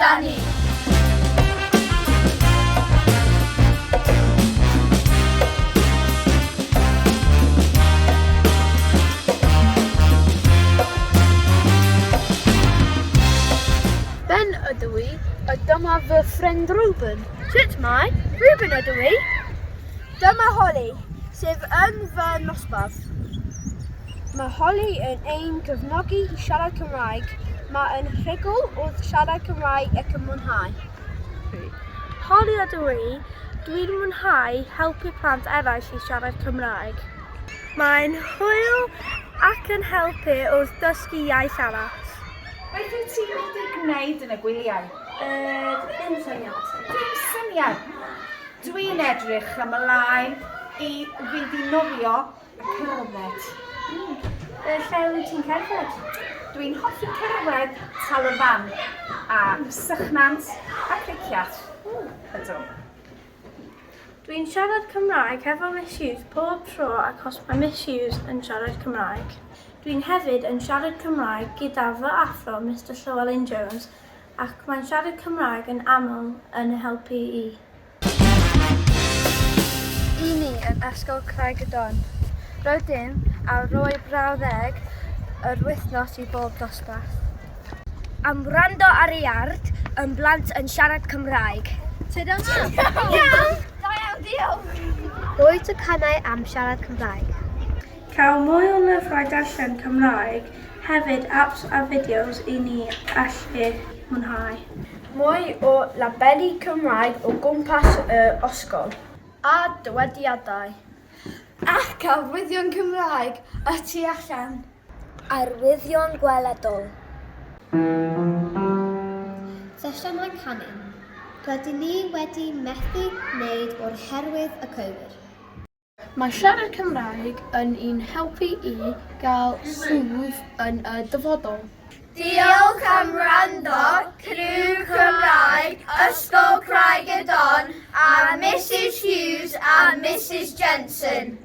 amdani. Ben ydw i, a dyma fy ffrind Ruben. Sut mae? Ruben ydw i. Dyma Holly, sef yn fy nosbarth. Mae Holly yn ein cefnogi i siarad Cymraeg. Mae yn rhugl wrth siarad Cymraeg ac yn mwynhau. Holly ydw i. Dwi'n mwynhau helpu plant eraill i siarad Cymraeg. Mae'n hwyl ac yn helpu wrth dysgu iaith arall. Beth wyt ti wedi gwneud yn y gwyliau? Ddim syniad. Dim syniad. Dwi'n edrych ymlaen i fynd i nofio a cerdded. Lle wyt ti'n cerdded? Dwi'n hoffi cerdded talafan a sychnant a criciat. Ydw. Dwi'n siarad Cymraeg hefo Miss Hughes pob tro achos mae Miss Hughes yn siarad Cymraeg. Dwi'n hefyd yn siarad Cymraeg gyda fy athro Mr Llewellyn Jones ac mae'n siarad Cymraeg yn aml yn helpu i. I ni yn Ysgol Craig y Don. Rydym ar roi brawddeg yr wythnos i bob dosbarth. Am wrando ar ei art, yn blant yn siarad Cymraeg. Tydyn nhw? Iawn! Da iawn, diolch! Rwyt y cannau am siarad Cymraeg. Cael mwy o lyfrau darllen Cymraeg, hefyd apps a fideos i ni allu mwynhau. Mwy o labeli Cymraeg o gwmpas y ysgol a dywediadau. Ac arwyddion Cymraeg y tu allan. Arwyddion gweledol. Sesiynau canu. Rydyn ni wedi methu wneud oherwydd y Covid. Mae siarad Cymraeg yn un helpu i gael swydd yn y dyfodol. Diolch am wrando, Criw Cymraeg, Ysgol Craig y Don, a Mrs Hughes a Mrs Jensen.